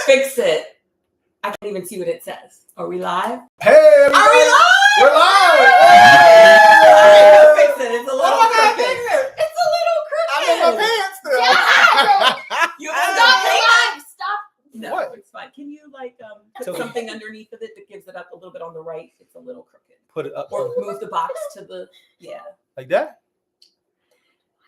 Fix it. I can't even see what it says. Are we live? Hey, everybody. Are we live? We're live. Hey! Fix it. It's a little crooked. It's a little crooked. I'm in my pants still. You Stop. No, What? it's fine. Can you put something underneath of it that gives it up a little bit on the right? It's a little crooked. Put it up. Or move the box to the Like that?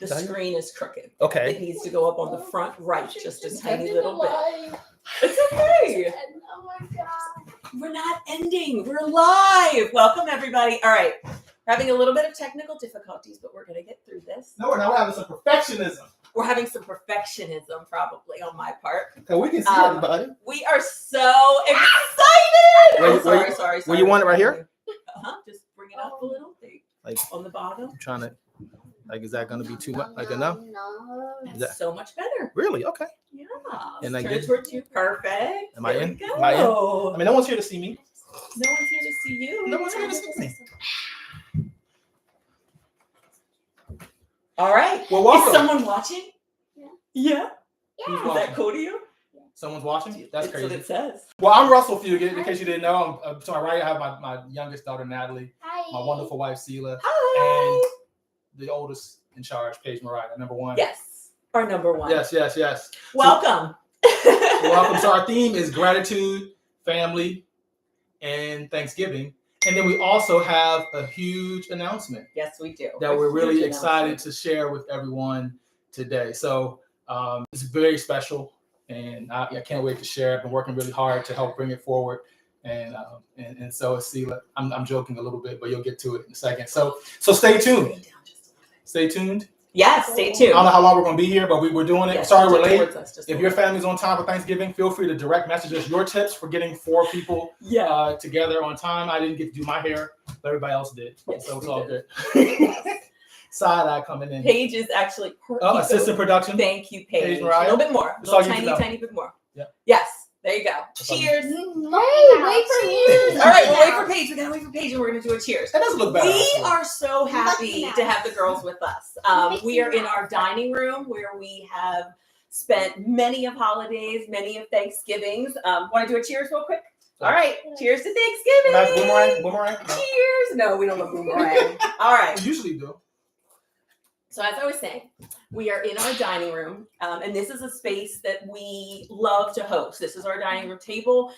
The screen is crooked. Okay. It needs to go up on the front right, just a tiny little bit. Live. It's okay. Oh my god. We're not ending. We're live. Welcome, everybody. All right. We're having a little bit of technical difficulties, but we're going to get through this. No, we're not. We're having some perfectionism. We're having some perfectionism, probably, on my part. Okay, we can see everybody. We are so excited. Sorry. Where you want it right here? Just bring it up a little bit. Like on the bottom. I'm trying to. Like, is that going to be too much? Like enough? No. That's so much better. Really? Okay. Yeah. And I turn get- it towards you. Perfect. Am I There in? we go. Am I in? I mean, no one's here to see me. No one's here to see you. No one's here to see me. All right. Well, welcome. Is someone watching? Yeah. Who's Is watching? that cool to you? Someone's watching? That's That's crazy. what it says. Well, I'm Russell Fugett. In case you didn't know, I'm to my right. I have my youngest daughter, Natalie, Hi. my wonderful wife, Selah, Hi. and the oldest in charge, Paige, number one. Yes. Our number one. Yes. Welcome. Welcome. So our theme is gratitude, family, and Thanksgiving. And then we also have a huge announcement Yes, we do. that we're really excited to share with everyone today. So it's very special, and I can't wait to share. I've been working really hard to help bring it forward. And so is Selah. I'm joking a little bit, but you'll get to it in a second. So stay tuned. Stay tuned. Yes, stay I tuned. don't know how long we're going to be here, but we're doing it. Yes, Sorry we're towards late. us, just If your family's on time for Thanksgiving, feel free to direct message us your tips for getting 4 people together on time. I didn't get to do my hair, but everybody else did. Yes, so it's we all did. good. Side eye coming in. Paige is actually Assistant production. Thank you, Paige. Paige A Mariah. little bit more. That's all you Tiny bit more. Yeah. Yes. There you go. That's all you- Cheers. Hey, wait for me. All right, we'll wait for Paige. We gotta wait for Paige, and we're gonna do a cheers. That doesn't look bad. We actually. are so happy to have the girls with us. We are in our dining room where we have spent many of holidays, many of Thanksgivings. Want to do a cheers real quick? All right, cheers to Thanksgiving. Boomerang. No. Cheers. No, we don't go boomerang. All right. We usually do. So as I was saying, we are in our dining room, and this is a space that we love to host. This is our dining room table.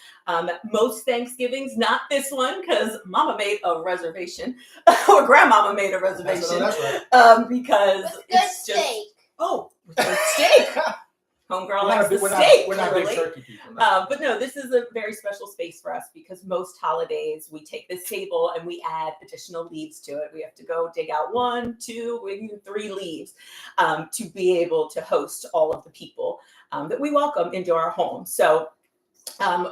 Most Thanksgivings, not this one, because Mama made a reservation, or Grandmama made a reservation, That's right. because With good it's just steak. with good steak. Homegirl likes the steak. We're not big clearly. turkey people. No. But no, this is a very special space for us because most holidays we take this table and we add additional leaves to it. We have to go dig out 1, 2, maybe even 3 leaves to be able to host all of the people that we welcome into our home. So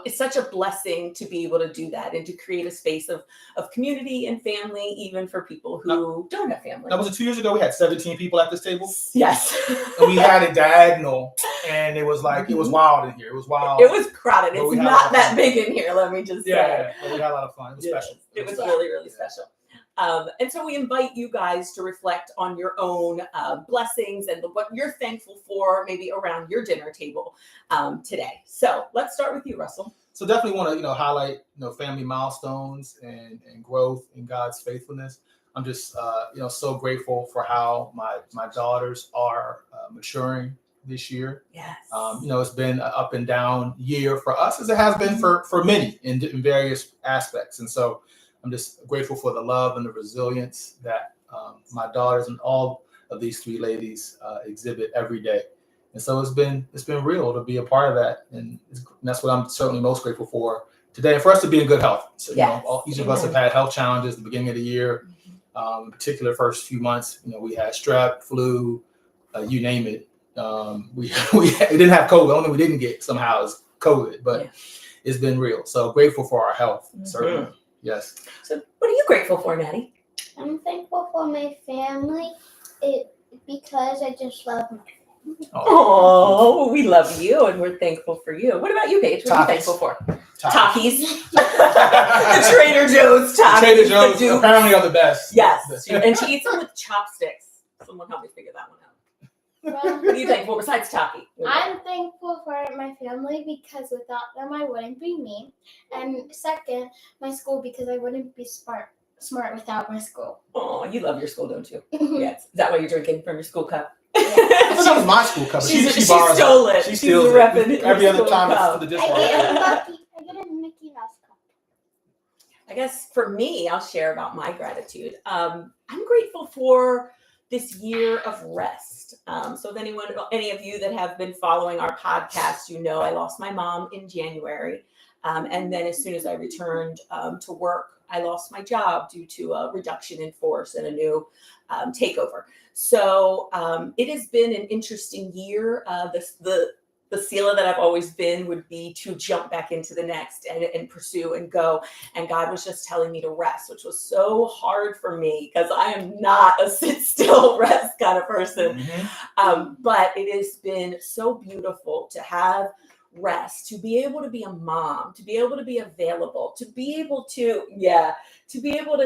it's such a blessing to be able to do that and to create a space of community and family, even for people who don't have family. That was 2 years ago. We had 17 people at this table. Yes. And we had it diagonal, and it was like, it was wild in here. It was wild. It was crowded. But It's we had a lot not of that fun. big in here, let me just say. Yeah, but we had a lot of fun. It was Yes, special. It was really, really special. And so we invite you guys to reflect on your own blessings and what you're thankful for, maybe around your dinner table today. So let's start with you, Russell. So definitely want to highlight family milestones and growth in God's faithfulness. I'm just so grateful for how my daughters are maturing this year. Yes. It's been an up and down year for us, as it has been for many in various aspects. And so I'm just grateful for the love and the resilience that my daughters and all of these 3 ladies exhibit every day. And so it's been real to be a part of that, and that's what I'm certainly most grateful for today, and for us to be in good health. So Yes. Each of us have had health challenges at the beginning of the year. In particular, first few months, we had strep, flu, you name it. We didn't have COVID. The only thing we didn't get somehow is COVID, but it's been real. So grateful for our health, certainly. Yes. So what are you grateful for, Natty? I'm thankful for my family. Because I just love my family. Oh, we love you and we're thankful for you. What about you, Paige? What are you thankful for? Takis. The Trader Joe's Takis. Trader Joe's the Dukes. apparently are the best. Yes. And she eats them with chopsticks. Someone help me figure that one out. Well, What do you think? Well, besides Taki. I'm thankful for my family because without them I wouldn't be me. And second, my school because I wouldn't be smart without my school. Oh, you love your school, don't you? Yes. Is that why you're drinking from your school cup? I thought that was my school cup. She borrows stole it. She She's steals it. repping Every her other school time cup. it's for the I dishwasher. get a Mickey Mouse cup. I guess for me, I'll share about my gratitude. I'm grateful for this year of rest. So if any of you that have been following our podcast, you know I lost my mom in January. And then as soon as I returned to work, I lost my job due to a reduction in force and a new takeover. So it has been an interesting year. The Selah that I've always been would be to jump back into the next and pursue and go. And God was just telling me to rest, which was so hard for me because I am not a sit still rest kind of person. Mm-hmm. But it has been so beautiful to have rest, to be able to be a mom, to be able to be available, to be able to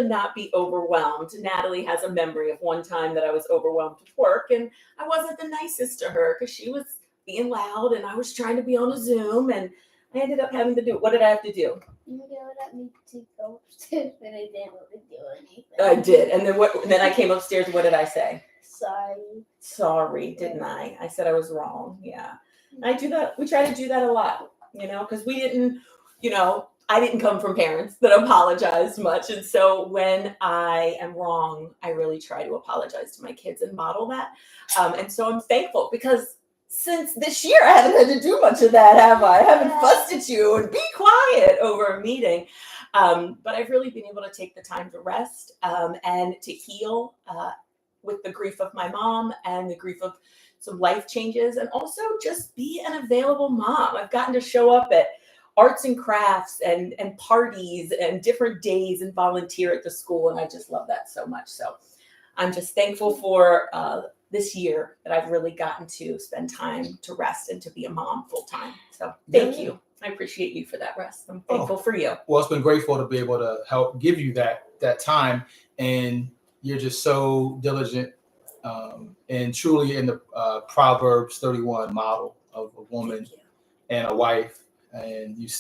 not be overwhelmed. Natalie has a memory of one time that I was overwhelmed with work and I wasn't the nicest to her because she was being loud and I was trying to be on a Zoom and I ended up having to do, what did I have to do? You yelled at me to go upstairs, but I didn't really do anything. I did. And then I came upstairs. What did I say? Sorry, didn't I? I said I was wrong. Yeah. And I do that. We try to do that a lot, because we didn't, I didn't come from parents that apologized much. And so when I am wrong, I really try to apologize to my kids and model that. And so I'm thankful because since this year, I haven't had to do much of that, have I? I haven't fussed at you and be quiet over a meeting. But I've really been able to take the time to rest and to heal with the grief of my mom and the grief of some life changes and also just be an available mom. I've gotten to show up at arts and crafts and parties and different days and volunteer at the school. And I just love that so much. So I'm just thankful for this year that I've really gotten to spend time to rest and to be a mom full time. So thank you. I appreciate you for that rest. I'm thankful for you. Well, it's been grateful to be able to help give you that time. And you're just so diligent and truly in the Proverbs 31 model of a woman and a wife. And you've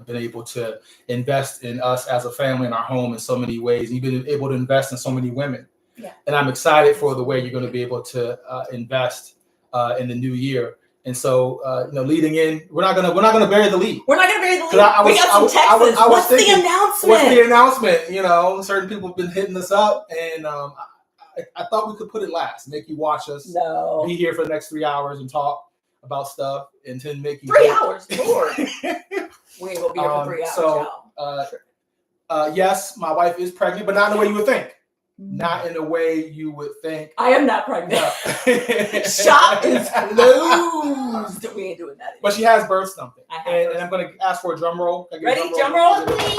been able to invest in us as a family in our home in so many ways. You've been able to invest in so many women. Yeah. And I'm excited for the way you're going to be able to invest in the new year. And so, leading in, we're not gonna bury the lead. We're not gonna bury the lead. We got some texts. What's the announcement? What's the announcement? Certain people have been hitting us up, and I thought we could put it last, make you watch us, be here for the next 3 hours and talk about stuff, and then make you 3 hours, Lord. We ain't gonna be here for 3 hours. Yes, my wife is pregnant, but not in the way you would think. Not in the way you would think. I am not pregnant. Shop is closed. We ain't doing that anymore. But she has birthed something. And I'm going to ask for a drum roll. Ready? Drum roll, please.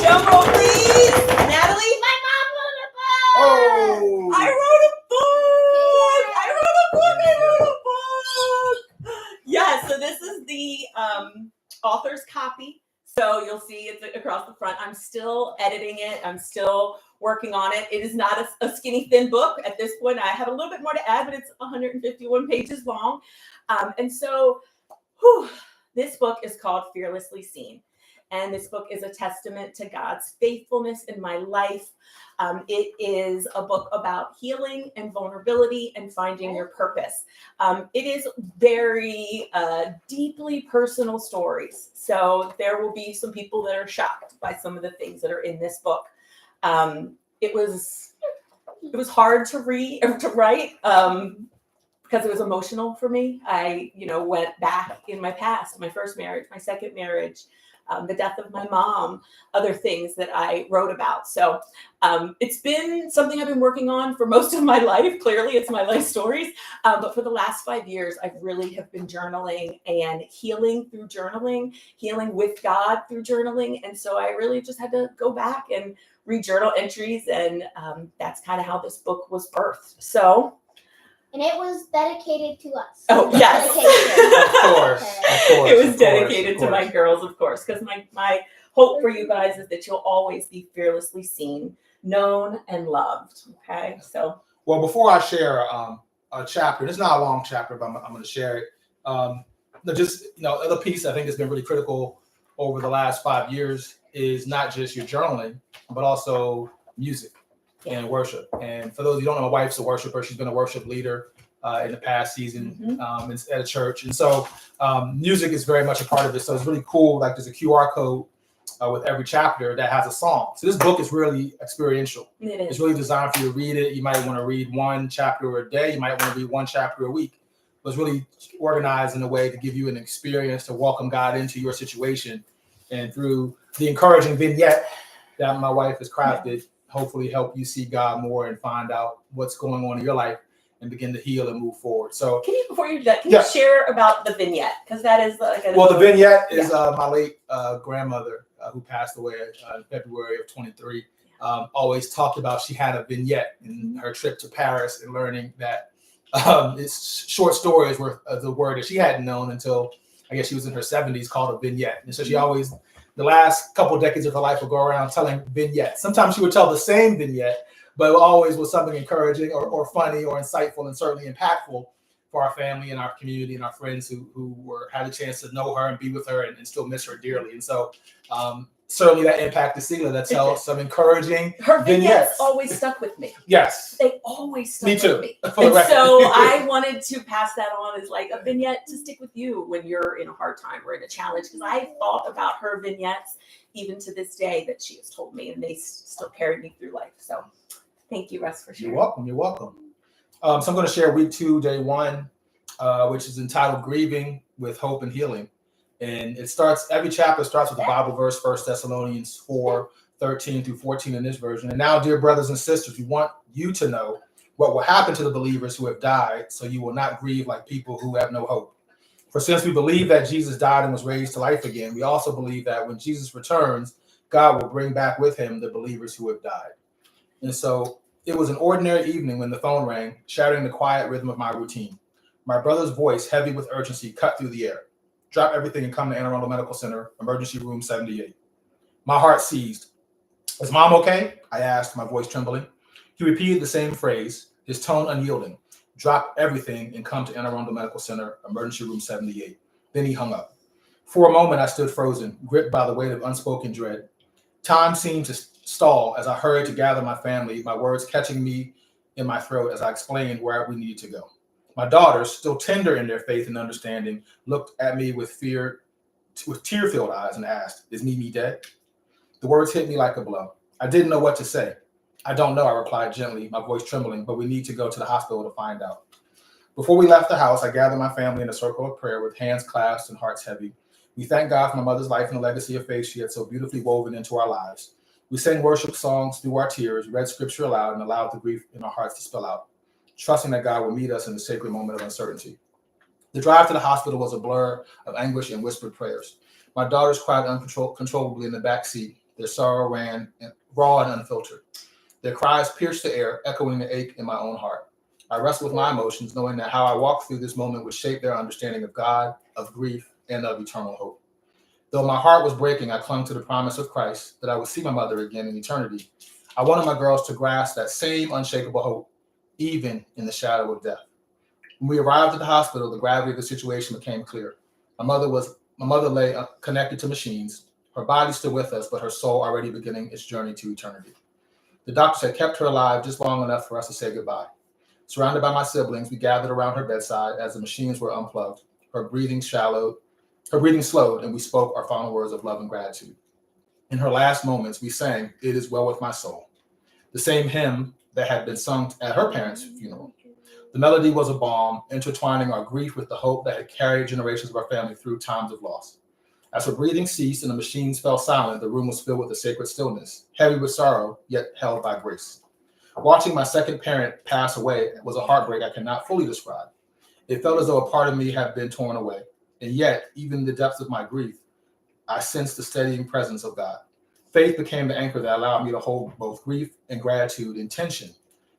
Drum roll, please. Natalie? My mom wrote a book. Oh. I wrote a book. Yeah, so this is the author's copy. So you'll see it's across the front. I'm still editing it. I'm still working on it. It is not a skinny, thin book. At this point, I have a little bit more to add, but it's 151 pages long. And so this book is called Fearlessly Seen. And this book is a testament to God's faithfulness in my life. It is a book about healing and vulnerability and finding your purpose. It is very deeply personal stories. So there will be some people that are shocked by some of the things that are in this book. It was hard to read or to write because it was emotional for me. I, went back in my past, my first marriage, my second marriage, the death of my mom, other things that I wrote about. So it's been something I've been working on for most of my life. Clearly, it's my life stories. But for the last 5 years, I really have been journaling and healing through journaling, healing with God through journaling. And so I really just had to go back and read journal entries. And that's kind of how this book was birthed. So. And it was dedicated to us. Oh, yes. Of course. It was dedicated to my girls, of course, because my hope for you guys is that you'll always be fearlessly seen, known, and loved. Okay, so. Well, before I share a chapter. It's not a long chapter, but I'm going to share it. Other piece I think has been really critical over the last 5 years is not just your journaling, but also music and worship. And for those who don't know, my wife's a worshiper. She's been a worship leader in the past season at a church. And so music is very much a part of it. So it's really cool. Like there's a QR code with every chapter that has a song. So this book is really experiential. It's really designed for you to read it. You might want to read one chapter a day. You might want to read one chapter a week. But it's really organized in a way to give you an experience to welcome God into your situation. And through the encouraging vignette that my wife has crafted, hopefully help you see God more and find out what's going on in your life and begin to heal and move forward. So before you do that, can you share about the vignette? Because that is like the vignette is my late grandmother who passed away in February of 23. Always talked about she had a vignette in her trip to Paris and learning that it's short stories were the word that she hadn't known until I guess she was in her 70s, called a vignette. And so she always, the last couple of decades of her life, would go around telling vignettes. Sometimes she would tell the same vignette, but it always was something encouraging or funny or insightful and certainly impactful for our family and our community and our friends who had a chance to know her and be with her and still miss her dearly. And so certainly that impacted Selah. That tells some encouraging her vignettes always stuck with me. Yes. They always stuck with me. And so I wanted to pass that on as like a vignette to stick with you when you're in a hard time or in a challenge. Because I thought about her vignettes even to this day that she has told me, and they still carried me through life. So thank you, Russ, for sharing. You're welcome. So I'm going to share week 2, day 1, which is entitled Grieving with Hope and Healing. And every chapter starts with a Bible verse, 1 Thessalonians 4:13 through 14 in this version. And now, dear brothers and sisters, we want you to know what will happen to the believers who have died, so you will not grieve like people who have no hope. For since we believe that Jesus died and was raised to life again, we also believe that when Jesus returns, God will bring back with him the believers who have died. And so it was an ordinary evening when the phone rang, shattering the quiet rhythm of my routine. My brother's voice, heavy with urgency, cut through the air. Drop everything and come to Anne Arundel Medical Center, emergency room 78. My heart seized. Is Mom okay? I asked, my voice trembling. He repeated the same phrase, his tone unyielding. Drop everything and come to Anne Arundel Medical Center, emergency room 78. Then he hung up. For a moment, I stood frozen, gripped by the weight of unspoken dread. Time seemed to stall as I hurried to gather my family, my words catching me in my throat as I explained where we needed to go. My daughters, still tender in their faith and understanding, looked at me with tear-filled eyes and asked, is Mimi dead? The words hit me like a blow. I didn't know what to say. I don't know, I replied gently, my voice trembling, but we need to go to the hospital to find out. Before we left the house, I gathered my family in a circle of prayer with hands clasped and hearts heavy. We thanked God for my mother's life and the legacy of faith she had so beautifully woven into our lives. We sang worship songs through our tears, read scripture aloud, and allowed the grief in our hearts to spill out, trusting that God would meet us in the sacred moment of uncertainty. The drive to the hospital was a blur of anguish and whispered prayers. My daughters cried uncontrollably in the back seat. Their sorrow ran raw and unfiltered. Their cries pierced the air, echoing the ache in my own heart. I wrestled with my emotions, knowing that how I walked through this moment would shape their understanding of God, of grief, and of eternal hope. Though my heart was breaking, I clung to the promise of Christ that I would see my mother again in eternity. I wanted my girls to grasp that same unshakable hope, even in the shadow of death. When we arrived at the hospital, the gravity of the situation became clear. My mother lay connected to machines. Her body still with us, but her soul already beginning its journey to eternity. The doctors had kept her alive just long enough for us to say goodbye. Surrounded by my siblings, we gathered around her bedside as the machines were unplugged. Her breathing slowed, and we spoke our final words of love and gratitude. In her last moments, we sang, "It is well with my soul," the same hymn that had been sung at her parents' funeral. The melody was a balm, intertwining our grief with the hope that had carried generations of our family through times of loss. As her breathing ceased and the machines fell silent, the room was filled with a sacred stillness, heavy with sorrow, yet held by grace. Watching my second parent pass away was a heartbreak I cannot fully describe. It felt as though a part of me had been torn away. And yet, even in the depths of my grief, I sensed the steadying presence of God. Faith became the anchor that allowed me to hold both grief and gratitude in tension,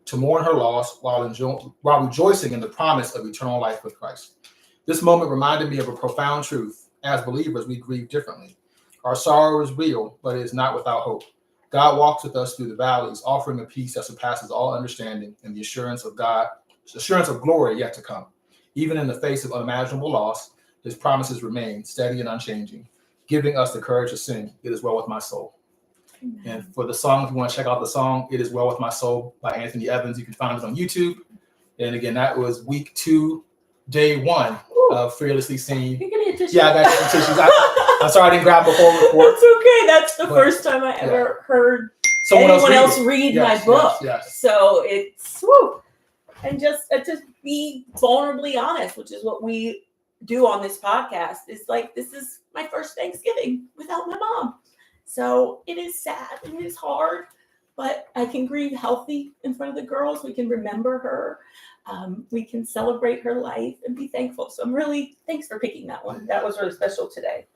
to mourn her loss while rejoicing in the promise of eternal life with Christ. This moment reminded me of a profound truth. As believers, we grieve differently. Our sorrow is real, but it is not without hope. God walks with us through the valleys, offering a peace that surpasses all understanding and the assurance of God assurance of glory yet to come. Even in the face of unimaginable loss, his promises remain steady and unchanging, giving us the courage to sing, "It is well with my soul." Amen. And for the song, if you want to check out the song, "It is Well with My Soul" by Anthony Evans, you can find it on YouTube. And again, that was week 2, day 1 of Fearlessly Seen. You're gonna get tissues. Yeah, I got some tissues. I'm sorry I didn't grab before report. That's okay. That's the first time I ever heard anyone else read my book. Yes. So it's woo. And just be vulnerably honest, which is what we do on this podcast. It's like, this is my first Thanksgiving without my mom. So it is sad and it is hard, but I can grieve healthy in front of the girls. We can remember her. We can celebrate her life and be thankful. So thanks for picking that one. That was really special today.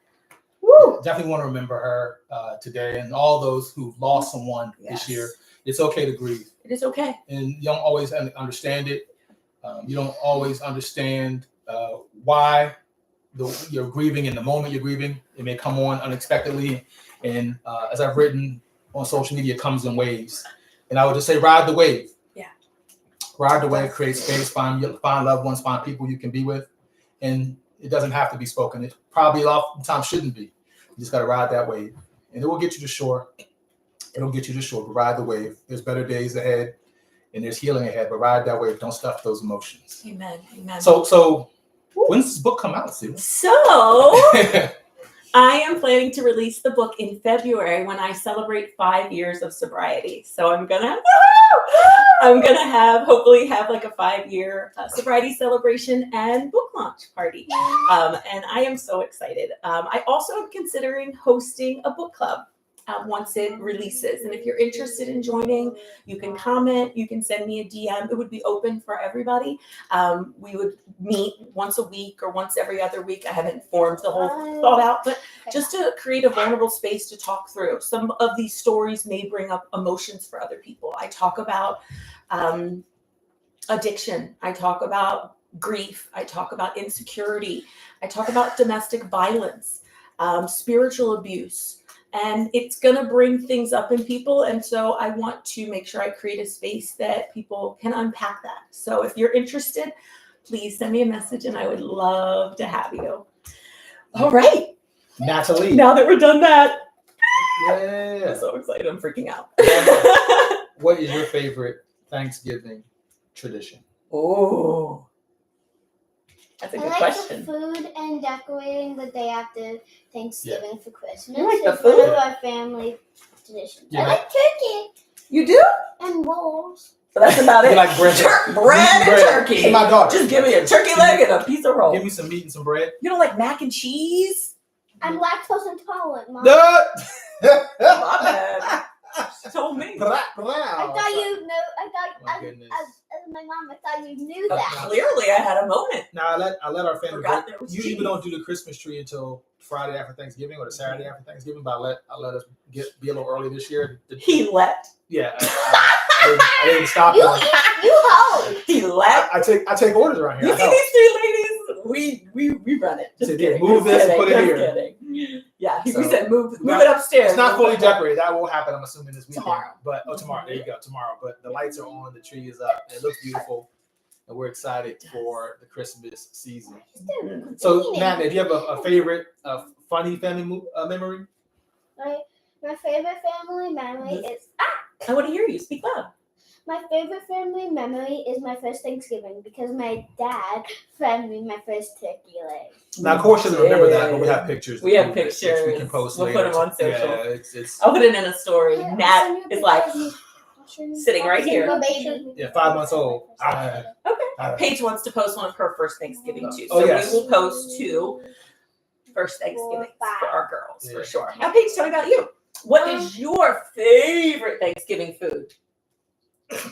Woo! Definitely want to remember her today, and all those who've lost someone this year. It's okay to grieve. It is okay. And you don't always understand it. You don't always understand why you're grieving in the moment you're grieving. It may come on unexpectedly. And as I've written on social media, it comes in waves. And I would just say, ride the wave. Yeah. Ride the wave, create space, find loved ones, find people you can be with. And it doesn't have to be spoken. It probably oftentimes shouldn't be. You just got to ride that wave. And it will get you to shore. It'll get you to shore, but ride the wave. There's better days ahead and there's healing ahead, but ride that wave. Don't stuff those emotions. Amen. Amen. So when's this book come out, Selah? So I am planning to release the book in February when I celebrate 5 years of sobriety. So I'm gonna hopefully have like a 5-year sobriety celebration and book launch party. And I am so excited. I also am considering hosting a book club once it releases. And if you're interested in joining, you can comment, you can send me a DM. It would be open for everybody. We would meet once a week or once every other week. I haven't formed the whole thought out, but just to create a vulnerable space to talk through. Some of these stories may bring up emotions for other people. I talk about addiction. I talk about grief. I talk about insecurity. I talk about domestic violence, spiritual abuse. And it's going to bring things up in people. And so I want to make sure I create a space that people can unpack that. So if you're interested, please send me a message and I would love to have you. All right. Natalie. Now that we're done that. Yeah. I'm so excited. I'm freaking out. What is your favorite Thanksgiving tradition? Oh, that's a good question. The food and decorating the day after Thanksgiving for Christmas. You like the It's food? one of our family traditions. Yeah. I like turkey You do? and rolls. So that's about it. You like bread? Bread and turkey. Hey, my daughter. Just give me a turkey leg and a piece of roll. Give me some meat and some bread. You don't like mac and cheese? I'm lactose intolerant, Mom. My bad. She told me. I thought you knew. My goodness. As my mom, I thought you knew that. Clearly, I had a moment. Now I let our family. Forgot there was Usually cheese. we don't do the Christmas tree until Friday after Thanksgiving or the Saturday after Thanksgiving, but I let us be a little early this year. He leapt. Yeah, I didn't stop. You hold. He leapt. I take orders around here. You I see help. these three ladies? We run it. Just Said, kidding. move Just this and kidding, put it just here. kidding. Yeah, we So, said move we it got- upstairs. It's not fully decorated. That will happen, I'm assuming, this weekend. Tomorrow. But tomorrow. There you go. Tomorrow. But the lights are on. The tree is up. It looks beautiful, and we're excited for the Christmas season. So, Natalie, do you have a favorite funny family memory? My favorite family memory is I want to hear you. Speak loud. my favorite family memory is my first Thanksgiving because my dad fed me my first turkey leg. Now, of course, you doesn't remember that, but we have pictures. We have which pictures. we can post We'll later. put them on social. Yeah, it's I'll put it in a story. Yeah, I'll Nat send you a is like picture of me. sitting right here. My baby. Yeah, 5 months old. Paige wants to post one of her first Thanksgiving too. Oh, So yes. we will post 2 first Thanksgivings for our girls Yeah. for sure. Now, Paige, tell me about you. What is your favorite Thanksgiving food?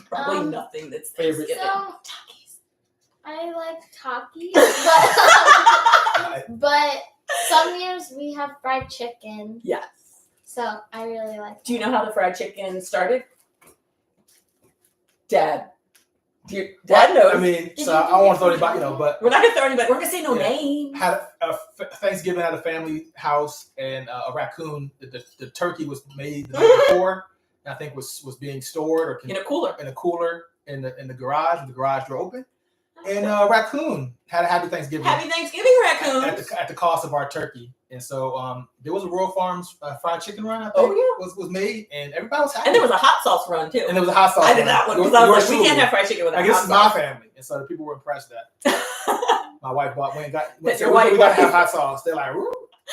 Probably nothing that's Favorite- Thanksgiving. So Takis. I like Takis, but some years we have fried chicken. Yes. So I really like. Do you know how the fried chicken started? Dad. Dad knows. I mean, so I don't want to throw anybody, but we're not gonna throw anybody. We're gonna say no Yeah. name. had Thanksgiving at a family house, and a raccoon. The turkey was made the night before, and I think was being stored or In a cooler. in a cooler, in the garage with the garage door open. And raccoon had a happy Thanksgiving. Happy Thanksgiving, raccoons. At the cost of our turkey. And so there was a Royal Farms fried chicken run, I think, was made, and everybody was happy. And there was a hot sauce run, too. And there was a hot sauce I did that one because I was like, we can't have fried chicken without hot sauce. I guess it's my family. And so the people were impressed that my wife bought, we got to have hot sauce. They're like, ooh,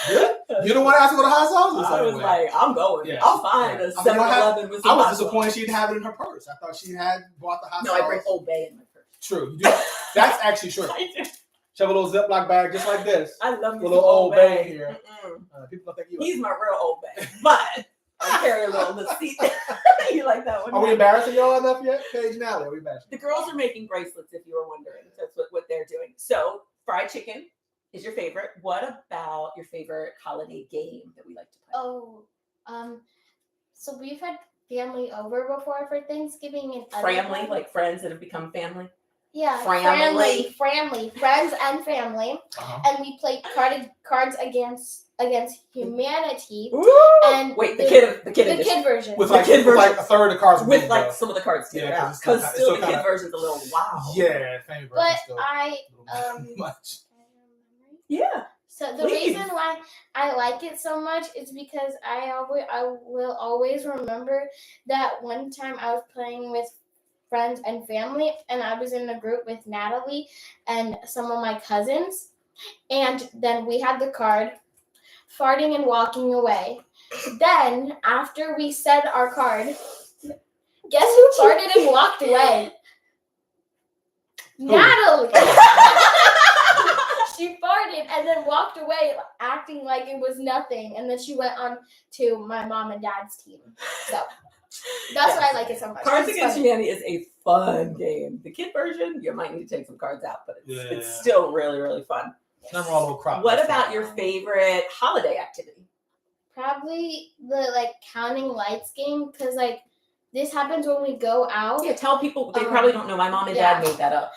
good? You don't want to ask for the hot sauce? I was like, I'm going. Yeah. I'll find a 7-Eleven with some I was hot disappointed sauce. she didn't have it in her purse. I thought she had bought the hot sauce. No, I bring Old Bay in my purse. True. You do. That's actually true. I do. She have a little Ziploc bag just like this. I love a little Old Bay here. People don't think you. He's my real Old Bay, but I carry a little deceit. You like that one? Are we embarrassing y'all enough yet? Paige, Natalie, are we embarrassing? The girls are making bracelets. If you were wondering, that's what they're doing. So fried chicken is your favorite. What about your favorite holiday game that we like to play? Oh, so we've had family over before for Thanksgiving and family, like friends that have become family. Yeah, family, friends and family, and we played cards against humanity. Ooh! And wait, the kid version with like a third of the cards with like some of the cards taken out because still the kid version's a little Yeah, family version. But still much. Yeah. So the reason why I like it so much is because I will always remember that one time I was playing with friends and family, and I was in a group with Natalie and some of my cousins, and then we had the card, farting and walking away. Then, after we said our card, guess who farted and walked away? Who? Natalie! She farted and then walked away acting like it was nothing, and then she went on to my mom and dad's team. So that's why I like it so much. Cards Against Humanity is a fun game. The kid version, you might need to take some cards out, but it's still really, really fun. What about your favorite holiday activity? Probably the counting lights game, because this happens when we go out. Yeah, tell people, they probably don't know. My mom and dad made that up.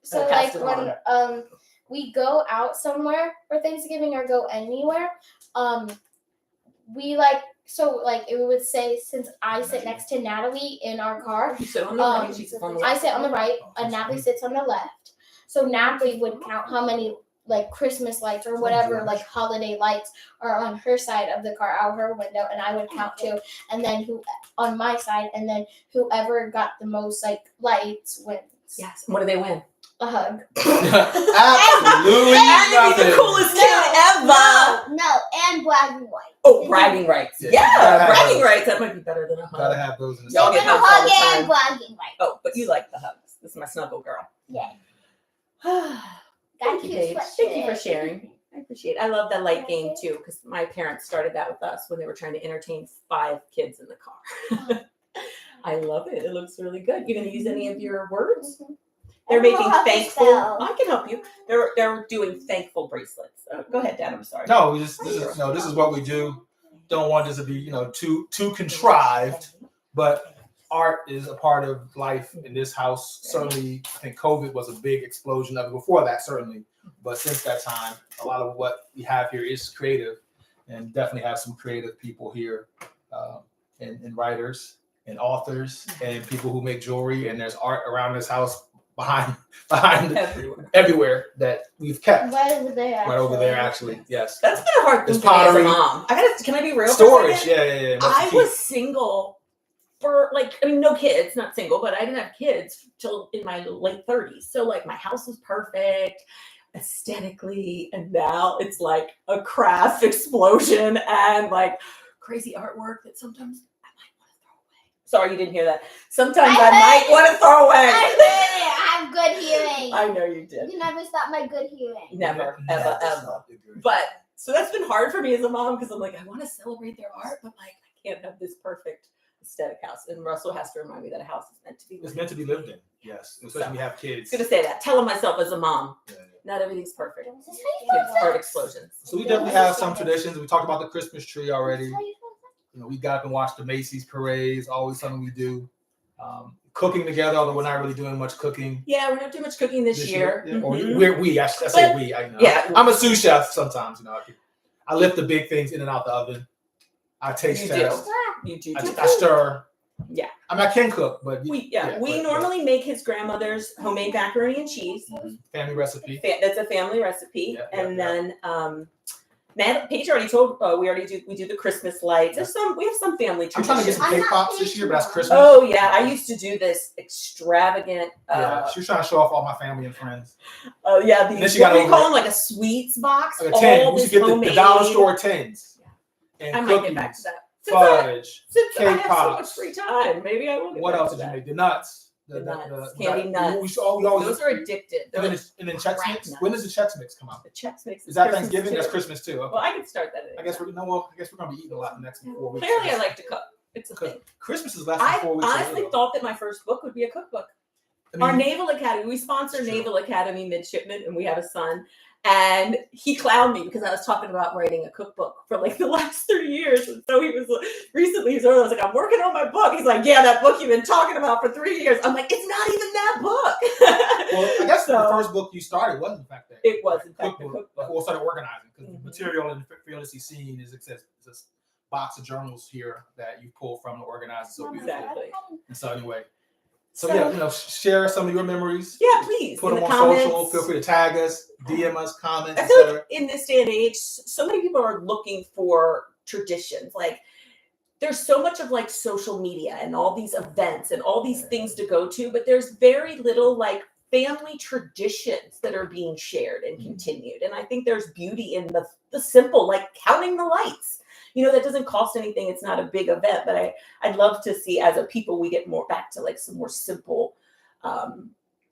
So when we go out somewhere for Thanksgiving or go anywhere, we it would say, since I sit next to Natalie in our car, you sit on the right, she sits on the left. I sit on the right, and Natalie sits on the left. So Natalie would count how many Christmas lights or whatever holiday lights are on her side of the car out her window, and I would count too, and then who on my side, and then whoever got the most lights wins. Yes. What do they win? A hug. Absolutely. And the coolest kid ever. No, and bragging rights. Oh, bragging rights. Yeah, bragging rights. That might be better than a hug. Gotta have those in the Y'all get hugs all the time. And bragging rights. Oh, but you like the hugs. This is my snuggle girl. Yeah. Thank you, Paige. Thank you for sharing. I appreciate it. I love that light game too, because my parents started that with us when they were trying to entertain 5 kids in the car. I love it. It looks really good. You gonna use any of your words? Mm-hmm. They're making thankful. I can help you. They're doing thankful bracelets. Go ahead, Dad. I'm sorry. No, this is what we do. Don't want this to be too contrived, but art is a part of life in this house. Certainly, I think COVID was a big explosion of it. Before that, certainly, but since that time, a lot of what we have here is creative, and definitely have some creative people here, and writers and authors and people who make jewelry. And there's art around this house behind everywhere that we've kept. Right over there. Actually. Yes. That's been a hard thing for me as a mom. Can I be real? Storage. Yeah. I was single for no kids, not single, but I didn't have kids till in my late 30s. So my house was perfect aesthetically, and now it's like a craft explosion and crazy artwork that sometimes I might want to throw away. Sorry, you didn't hear that. Sometimes I might want to throw away. I have good hearing. I know you did. You never stop my good hearing. Never, ever. But so that's been hard for me as a mom, because I'm I want to celebrate their art, but I can't have this perfect aesthetic house. And Russell has to remind me that a house is meant to be lived in. It's meant to be lived in. Yes, especially when you have kids. I'm gonna say that. Telling myself as a mom, not everything's perfect. Kids art explosions. So we definitely have some traditions. We talked about the Christmas tree already. We got up and watched the Macy's parades. Always something we do. Cooking together, although we're not really doing much cooking. Yeah, we're not doing much cooking this year. Yeah. Or I say we. I'm a sous chef sometimes. I lift the big things in and out the oven. I taste test. You do. I stir. Yeah. I mean, I can cook, but We normally make his grandmother's homemade macaroni and cheese. Family recipe. That's a family recipe, Yeah, and then Paige already told. We do the Christmas lights. We have some family I'm traditions. trying to get some cake pops this year, but that's Christmas. Oh yeah, I used to do this extravagant. She was trying to show off all my family and friends. Oh yeah, And then these she got what do you call over them, like a sweets box. Like a 10. All We this should get the dollar homemade- store 10s. And I might cookies, get back to that. fudge, Since I cake have so much pops. free time, maybe I will. Get What back else to did you that. make? The nuts. The nuts, candy nuts. We always, Those are addicted. and then Chex crack Mix. nuts. When does the Chex Mix come out? The Chex Mix. Is that Christmas Thanksgiving? too. That's Christmas too. Okay. Well, I can start that. I guess we're gonna be eating a lot the next 4 weeks. Clearly, I like to cook. It's a thing. Christmas is less than I 4 weeks. honestly thought that my first book would be a cookbook. Our Naval Academy, we sponsor It's true. Naval Academy midshipmen, and we have a son. And he clowned me because I was talking about writing a cookbook for like the last 30 years. And so he was recently, I was like, I'm working on my book. He's like, yeah, that book you've been talking about for 3 years. I'm like, it's not even that book. Well, I guess the first book you started was in fact that. It was in fact the cookbook. cookbook. We'll start organizing because Mhm. the material in the Fearlessly Seen is it's this box of journals here that you pull from to organize. So Exactly. And so anyway. So yeah, share some of your memories. Yeah, please. Put in them the on comments. social. Feel free to tag us, DM us, comments, I feel etc. like in this day and age, so many people are looking for traditions. Like there's so much of like social media and all these events and all these things to go to, but there's very little like family traditions that are being shared and continued. And I think there's beauty in the simple, like counting the lights. That doesn't cost anything. It's not a big event, but I'd love to see as a people, we get more back to like some more simple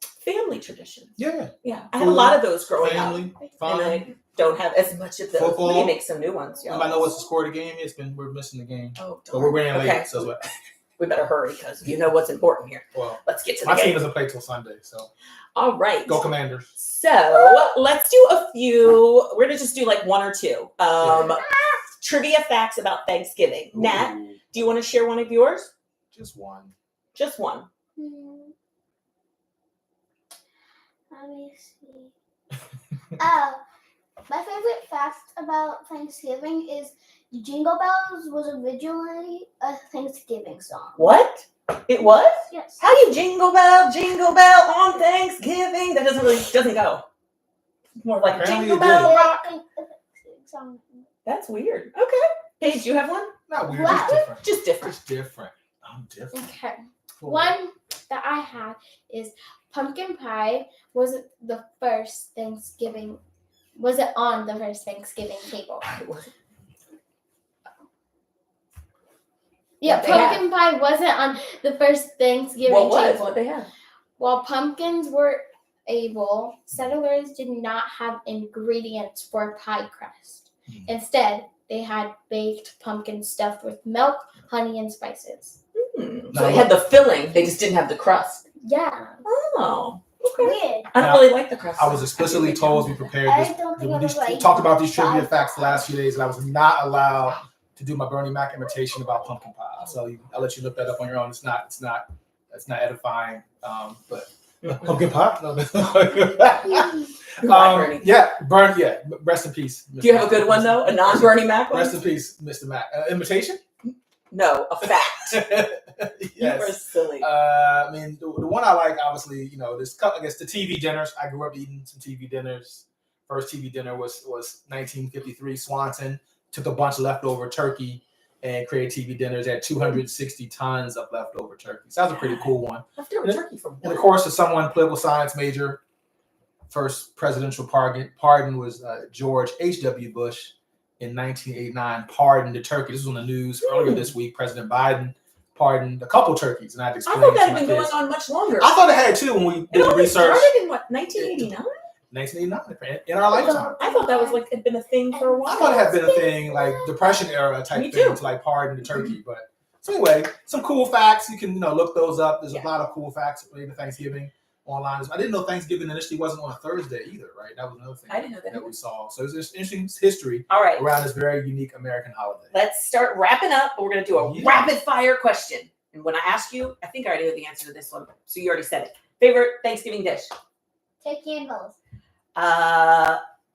family traditions. Yeah. Yeah. I had a lot of those growing up. Family, And fun. I don't have as much of those. Football. We can make some new ones, y'all. Anybody know what's the score of the game? We're missing the game. Oh, But we're running late. okay. So We better hurry because you know what's important here. well, Let's get to the my team game. doesn't play till Sunday, so All right. go Commanders. So let's do a few. We're gonna just do like one or two. Trivia facts about Thanksgiving. Nat, Ooh, do you want to share one of yours? just one. Just one. Let me see. Oh, my favorite fact about Thanksgiving is Jingle Bells was originally a Thanksgiving song. What? It was? Yes. How you jingle bell on Thanksgiving? That doesn't go. More like Apparently jingle it did. bell rock. Song. That's weird. Okay. Paige, do you have one? Not weird, What? just different. Just different. Just different. I'm different. Okay. Cool. One that I have is pumpkin pie was the first Thanksgiving. Was it on the first Thanksgiving table? Yeah, What they pumpkin pie wasn't on the first Thanksgiving What was? table. What they have? While pumpkins were able, settlers did not have ingredients for pie crust. Instead, they had baked pumpkin stuffed with milk, honey, and spices. So they had the filling, they just didn't have the crust. Yeah. Oh, okay. Weird. I don't really like the crust. I was explicitly told to be prepared. I don't think I was We like talked about these trivia 5 facts the last few days, and I was not allowed to do my Bernie Mac imitation about pumpkin pie. So I'll let you look that up on your own. It's not edifying. But pumpkin pie. No. Yeah. Rest in peace. Mr. Do you have a Mac. good one though? A non-Bernie Mac one? Rest in peace, Mr. Mac. Imitation? No, a fact. You are Yes. silly. I mean, the one I like, obviously, this. I guess the TV dinners. I grew up eating some TV dinners. First TV dinner was 1953. Swanson took a bunch of leftover turkey and created TV dinners. Had 260 tons of leftover turkey. So that was a pretty cool one. Leftover turkey from And of course, as someone political science major, first presidential pardon was George H.W. Bush in 1989. Pardoned the turkey. This was on the news earlier this week. President Biden pardoned a couple turkeys, and I had to I explain thought that to had my been going kids. on much longer. I thought it had too when we It did the only research. started in what, 1989? 1989 in our lifetime. I thought that was like had been a thing for a while. I thought it had been a thing, like Depression era type Me thing, too. to like pardon the turkey. But so anyway, some cool facts. You can look those up. There's Yeah. a lot of cool facts related to Thanksgiving online. I didn't know Thanksgiving initially wasn't on a Thursday either, right? That was another thing I didn't know that that either. we saw. So it's just interesting history All right, around this very unique American holiday. let's start wrapping up. We're going to do a Yeah. rapid fire question. And when I ask you, I think I already know the answer to this one. So you already said it. Favorite Thanksgiving dish? Turkey and balls.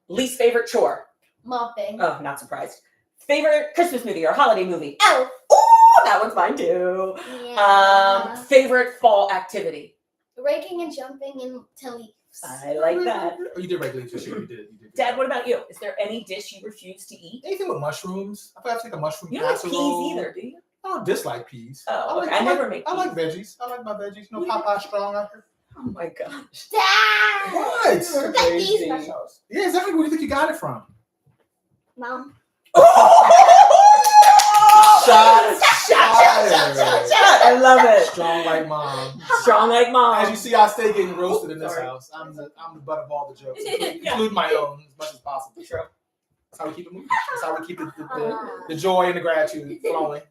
Least favorite chore? Mopping. Oh, not surprised. Favorite Christmas movie or holiday movie? Elf. Ooh, that one's mine too. Yeah. Favorite fall activity? Raking and jumping into leaves. I like that. Oh, you did regularly for sure. You did. Dad, what about you? Is there any dish you refuse to eat? Anything with mushrooms? I forgot to take a mushroom You don't like casserole. peas either, do you? I don't dislike peas. Oh, okay. I never make I like peas. veggies. I like my veggies. You know, Popeye strong out here. Oh my gosh. Dad! What? Look at these Crazy. muscles. Yeah, exactly. Where do you think you got it from? Mom. Shots Shot. fired. I love it. Strong like mom. Strong like mom. As you see, I stay getting roasted in this Sorry. house. I'm the butt of all the jokes, including Yeah. my own as much as possible. True. That's how we keep it moving. That's how we keep the joy and the gratitude flowing.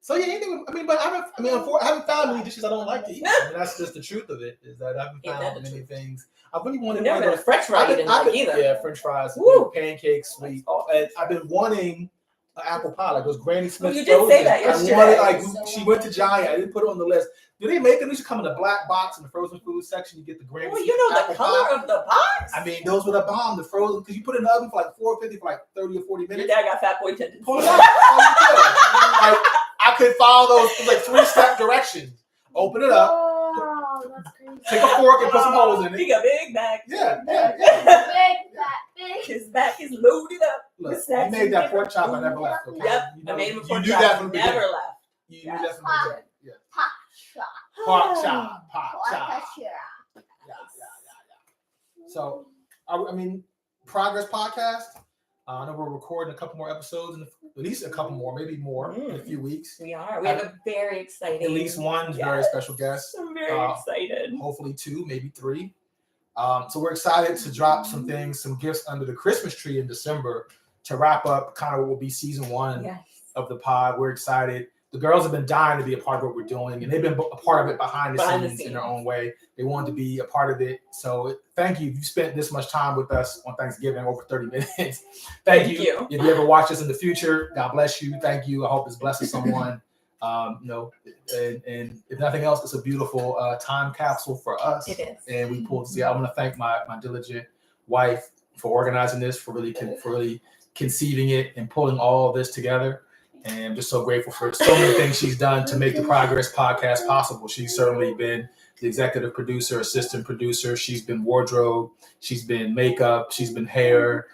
So yeah, anything. I mean, but I haven't found many dishes I don't like to eat. I mean, that's just the truth of it. Is that I haven't Ain't that found the many truth? things. I really wanted Never one been of a French fry you didn't like either. Yeah, French fries, Woo. pancakes, sweet. Oh. And I've been wanting an apple pie, like those Granny Smith. you did say that I yesterday. wanted, like, So she went to Giant. I didn't put it on the list. Do they make them? They should come in a black box in the frozen food section. You get the Granny Well, Smith you know apple the color pie. of the box. I mean, those were the bomb, the frozen, because you put it in the oven for like 450 for like 30 or 40 Your minutes. dad got fat boy tendencies. Pull it out. All you do. Like, I could follow those like 3-step directions. Open it up, Oh, that's crazy. take a fork and put some holes in He it. got big back. Yeah. Big. His back is loaded up. Look, with you snacks made and that different pork chop. I food. never left. Okay? Yep, You I know, made him a you pork knew chop. that from the Never beginning. left. You knew that from the beginning. Yeah. Pop shot. Pork chop. Pork chop. Shot. Yeah. So, I mean, Progress Podcast. I know we're recording a couple more episodes, at least a couple more, maybe more in a few weeks. We are. We have a very exciting. At least one very special guest. I'm very excited. Hopefully 2, maybe 3. So we're excited to drop some things, some gifts under the Christmas tree in December to wrap up kind of what will be season 1 Yes. of the pod. We're excited. The girls have been dying to be a part of what we're doing, and they've been a part of it behind the scenes in their own way. They wanted to be a part of it. So thank you. You spent this much time with us on Thanksgiving, over 30 minutes. Thank you. If you ever watch us in the future, God bless you. Thank you. I hope it's blessing someone. And if nothing else, it's a beautiful time capsule for us. It is. And we pulled. I want to thank my diligent wife for organizing this, for really conceiving it and pulling all of this together. And I'm just so grateful for so many things she's done to make the Progress Podcast possible. She's certainly been the executive producer, assistant producer. She's been wardrobe. She's been makeup. She's been hair.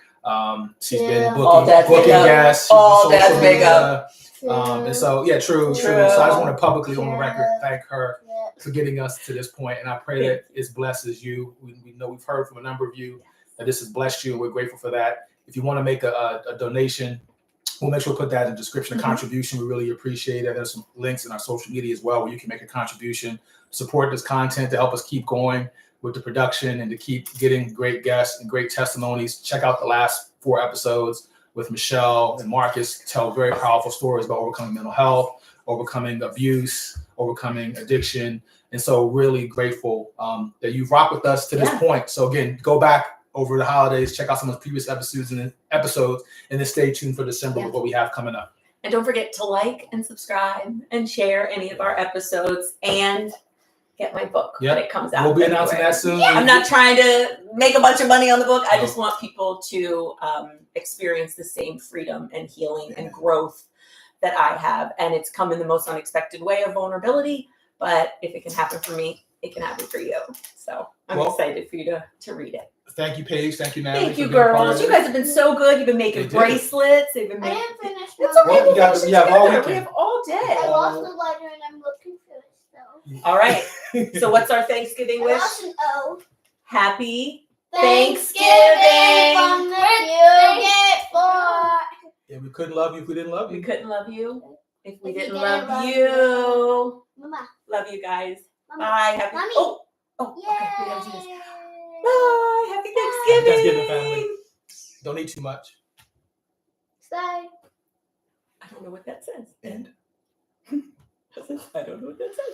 She's been booking guests. All dad's makeup. And so, yeah, true. So I just want to publicly on the record thank her for getting us to this point. And I pray that it blesses you. We know we've heard from a number of you that this has blessed you, and we're grateful for that. If you want to make a donation, we'll make sure to put that in the description. A contribution, we really appreciate it. There's some links in our social media as well where you can make a contribution, support this content to help us keep going with the production and to keep getting great guests and great testimonies. Check out the last 4 episodes with Michelle and Marcus. Tell very powerful stories about overcoming mental health, overcoming abuse, overcoming addiction. And so really grateful that you've rocked with us to this point. So again, go back over the holidays, check out some of the previous episodes, and then stay tuned for December with what we have coming up. And don't forget to like and subscribe and share any of our episodes and get my book when it comes out. We'll be announcing that soon. Yeah. I'm not trying to make a bunch of money on the book. I just want people to experience the same freedom and healing and growth that I have. And it's come in the most unexpected way of vulnerability. But if it can happen for me, it can happen for you. So I'm excited for you to read it. Thank you, Paige. Thank you, Natalie. Thank you, girls. You guys have been so good. You've been making bracelets. They've been making. I didn't finish. It's okay. Well, we have all weekend. We have all day. I lost the letter and I'm looking for it still. All right. So what's our Thanksgiving I wish? lost an O. Happy Thanksgiving from the Fugett Four. Yeah, we couldn't love you if we didn't love We you. couldn't love you if we If we didn't didn't love love you. Mama. Love you guys. Mama. Bye. Happy. Mommy. Oh. Okay. We gotta do this. Yay. Bye. Happy Thanksgiving. Thanksgiving, family. Don't eat too much. Stay. I don't know what that says. And I don't know what that says.